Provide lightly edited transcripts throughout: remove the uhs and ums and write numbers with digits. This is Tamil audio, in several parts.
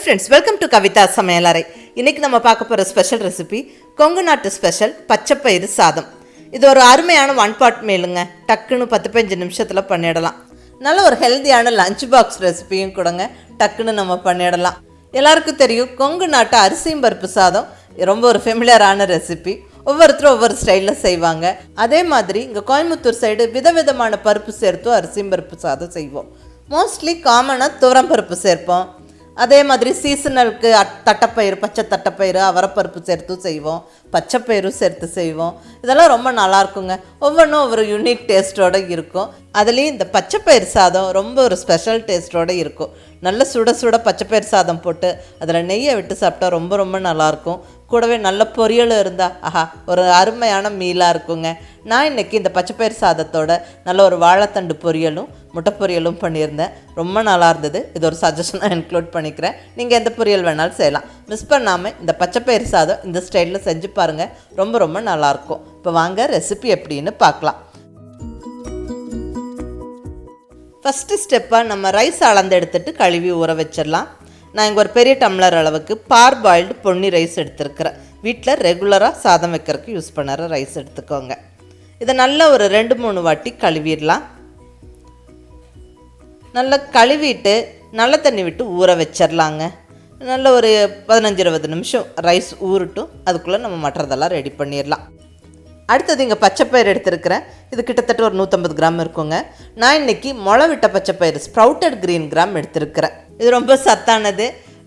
friends, welcome to KAVITHASAMAYALARAI. இன்னைக்கு நம்ம பார்க்க போற ஸ்பெஷல் ரெசிபி கொங்கு நாட்டு ஸ்பெஷல் பச்சைப்பயிறு சாதம். இது ஒரு அருமையான ஒன் பாட் மீலுங்க. டக்குன்னு 10-15 நிமிஷத்துல பண்ணிடலாம். நல்ல ஒரு ஹெல்தியான லஞ்ச் பாக்ஸ் ரெசிபியும் கூடங்க. டக்குன்னு நம்ம பண்ணிடலாம். எல்லாருக்கும் தெரியும் கொங்கு நாட்டு அரிசியும் பருப்பு சாதம் ரொம்ப ஒரு ஃபெமிலியரான ரெசிபி. ஒவ்வொருத்தரும் ஒவ்வொரு ஸ்டைலில் செய்வாங்க. அதே மாதிரி இங்கே கோயம்புத்தூர் சைடு விதவிதமான பருப்பு சேர்த்தும் அரிசியும் பருப்பு சாதம் செய்வோம். மோஸ்ட்லி காமனாக துவரம் பருப்பு சேர்ப்போம். அதே மாதிரி சீசனலுக்கு தட்டைப்பயிறு, பச்சை தட்டைப்பயிறு, அவரைப்பருப்பு சேர்த்தும் செய்வோம். பச்சைப்பயிரும் சேர்த்து செய்வோம். இதெல்லாம் ரொம்ப நல்லாயிருக்குங்க. ஒவ்வொன்றும் ஒவ்வொரு யூனிக் டேஸ்ட்டோடு இருக்கும். அதுலேயும் இந்த பச்சைப்பயிறு சாதம் ரொம்ப ஒரு ஸ்பெஷல் டேஸ்ட்டோடு இருக்கும். நல்ல சுட சுட பச்சைப்பயிறு சாதம் போட்டு அதில் நெய்யை விட்டு சாப்பிட்டா ரொம்ப ரொம்ப நல்லாயிருக்கும். கூடவே நல்ல பொரியலும் இருந்தால் ஆஹா ஒரு அருமையான மீலாக இருக்குங்க. நான் இன்றைக்கி இந்த பச்சைப்பயிறு சாதத்தோட நல்ல ஒரு வாழைத்தண்டு பொரியலும் முட்டை பொரியலும் பண்ணியிருந்தேன். ரொம்ப நல்லா இருந்தது. இது ஒரு சஜஷனாக இன்க்ளூட் பண்ணிக்கிறேன். நீங்கள் எந்த பொரியல் வேணாலும் செய்யலாம். மிஸ் பண்ணாமல் இந்த பச்சைப்பயிறு சாதம் இந்த ஸ்டைலில் செஞ்சு பாருங்கள். ரொம்ப ரொம்ப நல்லாயிருக்கும். இப்போ வாங்க ரெசிபி எப்படின்னு பார்க்கலாம். ஃபஸ்ட்டு ஸ்டெப்பாக நம்ம ரைஸ் அளந்து எடுத்துகிட்டு கழுவி ஊற வச்சிடலாம். நான் இங்கே ஒரு பெரிய டம்ளர் அளவுக்கு பார்பாயில்டு பொன்னி ரைஸ் எடுத்துருக்கிறேன். வீட்டில் ரெகுலராக சாதம் வைக்கிறதுக்கு யூஸ் பண்ணுற ரைஸ் எடுத்துக்கோங்க. இதை நல்லா ஒரு 2-3 வாட்டி கழுவிடலாம். நல்லா கழுவிட்டு நல்ல தண்ணி விட்டு ஊற வச்சிடலாங்க. நல்ல ஒரு 15-20 நிமிஷம் ரைஸ் ஊறட்டும். அதுக்குள்ளே நம்ம மற்றதெல்லாம் ரெடி பண்ணிடலாம். அடுத்தது இங்கே பச்சைப்பயிறு எடுத்துருக்கிறேன். இது கிட்டத்தட்ட ஒரு 150 கிராம் இருக்குங்க. நான் இன்றைக்கி முளைவிட்ட பச்சைப்பயிறு ஸ்ப்ரவுட்டட் கிரீன்கிராம் எடுத்துருக்கிறேன். இது ரொம்ப சத்தானது.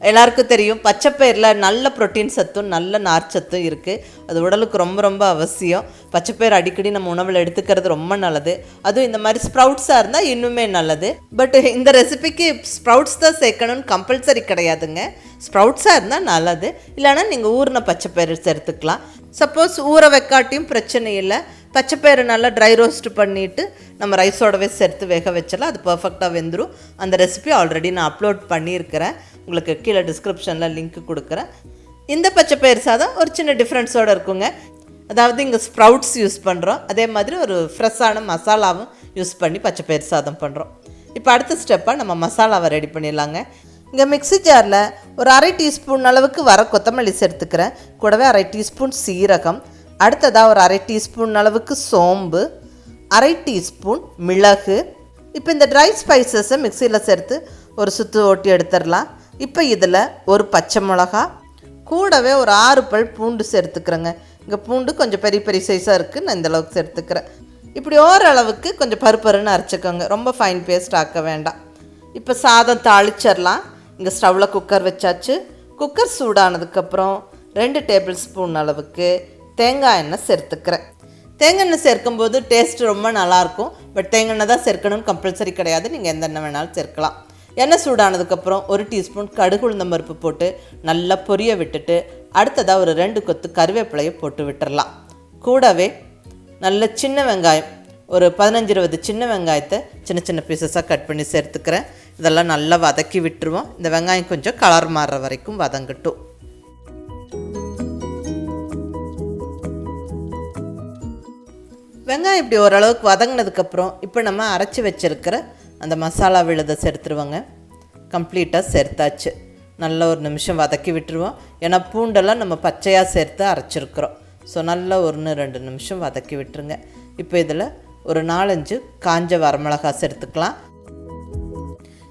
எல்லாருக்கும் தெரியும் பச்சைப்பயிரில் நல்ல ப்ரோட்டீன் சத்தும் நல்ல நார்ச்சத்தும் இருக்குது. அது உடலுக்கு ரொம்ப ரொம்ப அவசியம். பச்சைப்பயிறு அடிக்கடி நம்ம உணவில் எடுத்துக்கிறது ரொம்ப நல்லது. அதுவும் இந்த மாதிரி ஸ்ப்ரவுட்ஸாக இருந்தால் இன்னுமே நல்லது. பட் இந்த ரெசிபிக்கு ஸ்ப்ரவுட்ஸ் தான் சேர்க்கணும்னு கம்பல்சரி கிடையாதுங்க. ஸ்ப்ரவுட்ஸாக இருந்தால் நல்லது. இல்லைனா நீங்கள் ஊறின பச்சைப்பயிறு சேர்த்துக்கலாம். சப்போஸ் ஊற வைக்காட்டியும் பிரச்சனை இல்லை. பச்சைப்பயிறு நல்லா ட்ரை ரோஸ்ட் பண்ணிவிட்டு நம்ம ரைஸோடவே சேர்த்து வேக வச்சலாம். அது பர்ஃபெக்டாக வெந்துடும். அந்த ரெசிபி ஆல்ரெடி நான் அப்லோட் பண்ணியிருக்கிறேன். உங்களுக்கு கீழே டிஸ்கிரிப்ஷனில் லிங்க் கொடுக்குறேன். இந்த பச்சைப்பயிறு சாதம் ஒரு சின்ன டிஃப்ரென்ஸோடு இருக்குங்க. அதாவது இங்கே ஸ்ப்ரவுட்ஸ் யூஸ் பண்ணுறோம். அதே மாதிரி ஒரு ஃப்ரெஷ்ஷான மசாலாவும் யூஸ் பண்ணி பச்சைப்பயிறு சாதம் பண்ணுறோம். இப்போ அடுத்த ஸ்டெப்பாக நம்ம மசாலாவை ரெடி பண்ணிடலாங்க. இங்கே மிக்ஸி ஜாரில் ஒரு 1/2 டீஸ்பூன் அளவுக்கு வர கொத்தமல்லி சேர்த்துக்கிறேன். கூடவே 1/2 டீஸ்பூன் சீரகம், அடுத்ததாக ஒரு 1/2 டீஸ்பூன் அளவுக்கு சோம்பு, 1/2 டீஸ்பூன் மிளகு. இப்போ இந்த ட்ரை ஸ்பைசஸை மிக்சியில் சேர்த்து ஒரு சுற்று ஓட்டி எடுத்துடலாம். இப்போ இதில் ஒரு பச்சை மிளகா, கூடவே ஒரு 6 பல் பூண்டு சேர்த்துக்கிறேங்க. இங்கே பூண்டு கொஞ்சம் பெரிய பெரிய சைஸாக இருக்குது. நான் இந்தளவுக்கு சேர்த்துக்கிறேன். இப்படி ஓரளவுக்கு கொஞ்சம் பருப்பருன்னு அரைச்சிக்கோங்க. ரொம்ப ஃபைன் பேஸ்ட் ஆக்க வேண்டாம். இப்போ சாதம் தாளிச்சிடலாம். இங்கே ஸ்டவ்வில் குக்கர் வச்சாச்சு. குக்கர் சூடானதுக்கப்புறம் 2 டேபிள் ஸ்பூன் அளவுக்கு தேங்காய் எண்ணெய் சேர்த்துக்கிறேன். தேங்காய் எண்ணெய் சேர்க்கும்போது டேஸ்ட் ரொம்ப நல்லாயிருக்கும். பட் தேங்காய் எண்ணெய் தான் சேர்க்கணும்னு கம்பல்சரி கிடையாது. நீங்கள் எந்த எண்ணெய் வேணாலும் சேர்க்கலாம். எண்ணெய் சூடானதுக்கப்புறம் 1 டீஸ்பூன் கடுகு உளுந்தம் பருப்பு போட்டு நல்லா பொரிய விட்டுட்டு அடுத்ததாக ஒரு 2 கொத்து கருவேப்பிலையை போட்டு விட்டுடலாம். கூடவே நல்ல சின்ன வெங்காயம் ஒரு 15-20 சின்ன வெங்காயத்தை சின்ன சின்ன பீசஸாக கட் பண்ணி சேர்த்துக்கிறேன். இதெல்லாம் நல்லா வதக்கி விட்டுருவோம். இந்த வெங்காயம் கொஞ்சம் கலர் மாறுற வரைக்கும் வதங்கட்டும். வெங்காயம் இப்படி ஓரளவுக்கு வதங்கினதுக்கப்புறம் இப்போ நம்ம அரைச்சி வச்சுருக்கிற அந்த மசாலா விழுதை சேர்த்துருவோங்க. கம்ப்ளீட்டாக சேர்த்தாச்சு. நல்ல ஒரு நிமிஷம் வதக்கி விட்டுருவோம். ஏன்னா பூண்டெல்லாம் நம்ம பச்சையாக சேர்த்து அரைச்சிருக்கிறோம். ஸோ நல்லா 1-2 நிமிஷம் வதக்கி விட்டுருங்க. இப்போ இதில் ஒரு 4-5 காஞ்ச வரமிளகா சேர்த்துக்கலாம்.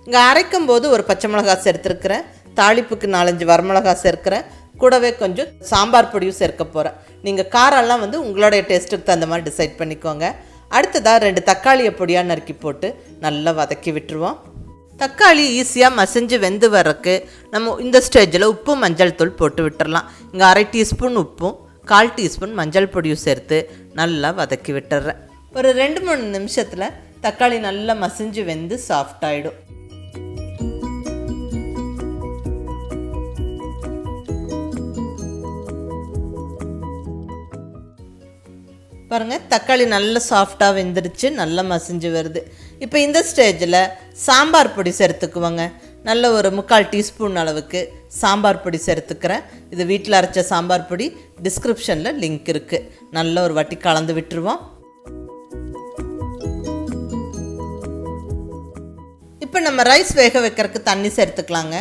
இங்கே அரைக்கும் போது ஒரு பச்சை மிளகா சேர்த்துருக்கிறேன். தாளிப்புக்கு 4-5 வரமிளகா சேர்க்கிறேன். கூடவே கொஞ்சம் சாம்பார் பொடியும் சேர்க்க போகிறேன். நீங்கள் காரெல்லாம் உங்களுடைய டேஸ்ட்டுக்கு தகுந்த மாதிரி டிசைட் பண்ணிக்கோங்க. அடுத்ததாக 2 தக்காளியை பொடியாக நறுக்கி போட்டு நல்லா வதக்கி விட்டுருவோம். தக்காளி ஈஸியாக மசிஞ்சு வெந்து வர்றதுக்கு நம்ம இந்த ஸ்டேஜில் உப்பு மஞ்சள் தூள் போட்டு விட்டுடலாம். இங்கே 1/2 டீஸ்பூன் உப்பும் 1/4 டீஸ்பூன் மஞ்சள் பொடியும் சேர்த்து நல்லா வதக்கி விட்டுறேன். ஒரு 2-3 நிமிஷத்தில் தக்காளி நல்லா மசிஞ்சு வெந்து சாஃப்டாகிடும். பாருங்கள், தக்காளி நல்லா சாஃப்டாக வெந்துடுச்சு. நல்லா மசிஞ்சு வருது. இப்போ இந்த ஸ்டேஜில் சாம்பார் பொடி சேர்த்துக்குவோங்க. நல்ல ஒரு 3/4 டீஸ்பூன் அளவுக்கு சாம்பார் பொடி சேர்த்துக்கிறேன். இது வீட்டில் அரைச்ச சாம்பார் பொடி. டிஸ்கிரிப்ஷனில் லிங்க் இருக்குது. நல்ல ஒரு வாட்டி கலந்து விட்டுருவோம். இப்போ நம்ம ரைஸ் வேக வைக்கிறதுக்கு தண்ணி சேர்த்துக்கலாங்க.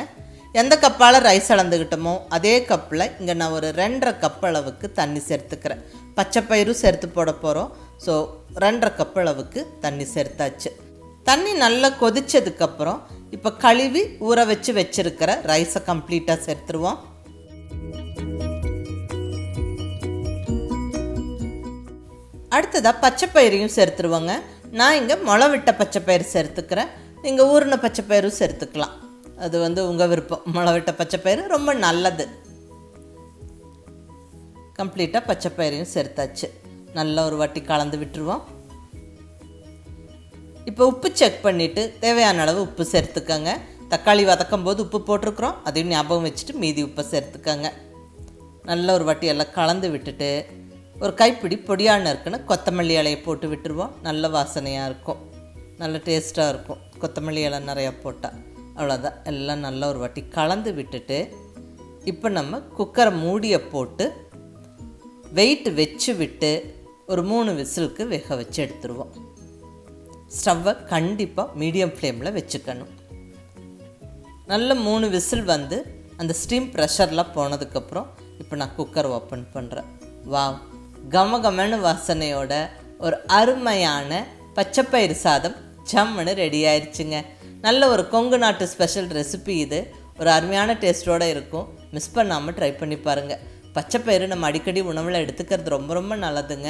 எந்த கப்பால் ரைஸ் அளந்துக்கிட்டோமோ அதே கப்பில் இங்கே நான் ஒரு 2.5 கப் அளவுக்கு தண்ணி சேர்த்துக்கிறேன். பச்சைப்பயிரும் சேர்த்து போட போகிறோம். ஸோ 2.5 கப் அளவுக்கு தண்ணி சேர்த்தாச்சு. தண்ணி நல்லா கொதிச்சதுக்கப்புறம் இப்போ கழுவி ஊற வச்சுருக்கிற ரைஸை கம்ப்ளீட்டாக சேர்த்துருவோம். அடுத்ததாக பச்சைப்பயிரையும் சேர்த்துருவோங்க. நான் இங்கே முளைவிட்ட பச்சைப்பயிறு சேர்த்துக்கிறேன். நீங்கள் ஊறின பச்சைப்பயிரும் சேர்த்துக்கலாம். அது உங்கள் விருப்பம். முளைவிட்ட பச்சைப்பயிறு ரொம்ப நல்லது. கம்ப்ளீட்டாக பச்சைப்பயிரையும் சேர்த்தாச்சு. நல்லா ஒரு வாட்டி கலந்து விட்டுருவோம். இப்போ உப்பு செக் பண்ணிவிட்டு தேவையான அளவு உப்பு சேர்த்துக்கோங்க. தக்காளி வதக்கும் போது உப்பு போட்டிருக்குறோம், அதையும் ஞாபகம் வச்சுட்டு மீதி உப்பை சேர்த்துக்கோங்க. நல்ல ஒரு வாட்டி எல்லாம் கலந்து விட்டுட்டு ஒரு கைப்பிடி பொடியான இருக்குன்னு கொத்தமல்லி இலையை போட்டு விட்டுருவோம். நல்ல வாசனையாக இருக்கும், நல்ல டேஸ்ட்டாக இருக்கும் கொத்தமல்லி இலை நிறையா போட்டால். அவ்வளோதான். எல்லாம் நல்லா ஒரு வாட்டி கலந்து விட்டுட்டு இப்போ நம்ம குக்கரை மூடியை போட்டு வெயிட் வச்சு விட்டு ஒரு 3 விசிலுக்கு வேக வச்சு எடுத்துருவோம். ஸ்டவ்வை கண்டிப்பாக மீடியம் ஃப்ளேமில் வச்சுக்கணும். நல்ல 3 விசில் அந்த ஸ்டீம் ப்ரெஷர்லாம் போனதுக்கப்புறம் இப்போ நான் குக்கர் ஓப்பன் பண்ணுறேன். வாவ், கமகமன்னு வாசனையோட ஒரு அருமையான பச்சைப்பயிறு சாதம் ஜம்முன்னு ரெடி ஆயிடுச்சுங்க. நல்ல ஒரு கொங்கு நாட்டு ஸ்பெஷல் ரெசிபி இது. ஒரு அருமையான டேஸ்ட்டோடு இருக்கும். மிஸ் பண்ணாமல் ட்ரை பண்ணி பாருங்கள். பச்சைப்பயிறு நம்ம அடிக்கடி உணவில் எடுத்துக்கிறது ரொம்ப ரொம்ப நல்லதுங்க.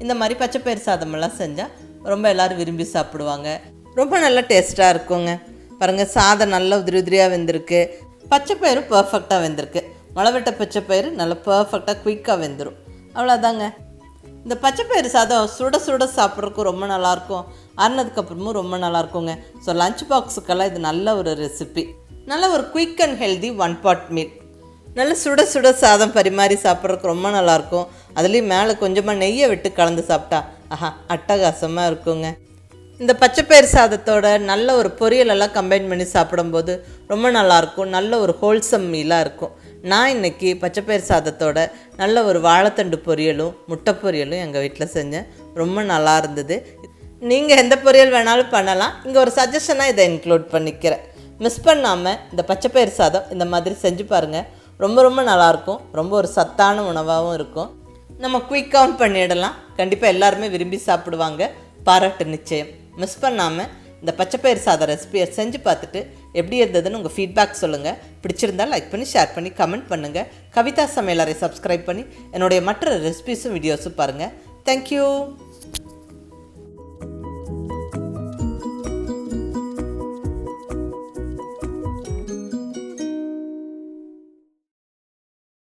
இந்த மாதிரி பச்சைப்பயிறு சாதமெல்லாம் செஞ்சால் ரொம்ப எல்லோரும் விரும்பி சாப்பிடுவாங்க. ரொம்ப நல்ல டேஸ்ட்டாக இருக்குங்க. பாருங்கள், சாதம் நல்லா உதிரியாக வெந்திருக்கு. பச்சைப்பயிறு பர்ஃபெக்டாக வெந்திருக்கு. முளைவிட்ட பச்சைப்பயிறு நல்லா பர்ஃபெக்டாக குயிக்காக வெந்துடும். அவ்வளோதாங்க. இந்த பச்சைப்பயிறு சாதம் சுட சுட சாப்பிட்றதுக்கும் ரொம்ப நல்லாயிருக்கும். ஆறுனதுக்கப்புறமும் ரொம்ப நல்லாயிருக்குங்க. ஸோ லஞ்ச் பாக்ஸுக்கெல்லாம் இது நல்ல ஒரு ரெசிபி. நல்ல ஒரு quick and healthy 1 pot meal. நல்ல சுட சுட சாதம் பரிமாறி சாப்பிட்றதுக்கு ரொம்ப நல்லாயிருக்கும். அதுலேயும் மேலே கொஞ்சமாக நெய்யை விட்டு கலந்து சாப்பிட்டா அட்டகாசமாக இருக்குங்க. இந்த பச்சைப்பயிறு சாதத்தோட நல்ல ஒரு பொரியலெல்லாம் கம்பைன் பண்ணி சாப்பிடும்போது ரொம்ப நல்லாயிருக்கும். நல்ல ஒரு ஹோல்சம் மீலாக இருக்கும். நான் இன்றைக்கி பச்சைப்பயிறு சாதத்தோட நல்ல ஒரு வாழைத்தண்டு பொரியலும் முட்டை பொரியலும் எங்கள் வீட்டில் செஞ்சேன். ரொம்ப நல்லா இருந்தது. நீங்கள் எந்த பொரியல் வேணாலும் பண்ணலாம். இங்கே ஒரு சஜஷனாக இதை இன்க்ளூட் பண்ணிக்கிறேன். மிஸ் பண்ணாமல் இந்த பச்சைப்பயிறு சாதம் இந்த மாதிரி செஞ்சு பாருங்கள். ரொம்ப ரொம்ப நல்லாயிருக்கும். ரொம்ப ஒரு சத்தான உணவாகவும் இருக்கும். நம்ம குயிக்காகவும் பண்ணிடலாம். கண்டிப்பாக எல்லாருமே விரும்பி சாப்பிடுவாங்க. பாராட்டு நிச்சயம். மிஸ் பண்ணாமல் இந்த பச்சைப்பயிறு சாதம் ரெசிபியை செஞ்சு பார்த்துட்டு எப்படி இருந்ததுன்னு உங்கள் ஃபீட்பேக் சொல்லுங்கள். பிடிச்சிருந்தால் லைக் பண்ணி ஷேர் பண்ணி கமெண்ட் பண்ணுங்கள். கவிதா சமையலறை சப்ஸ்கிரைப் பண்ணி என்னுடைய மற்ற ரெசிபிஸும் வீடியோஸும் பாருங்கள். தேங்க்யூ.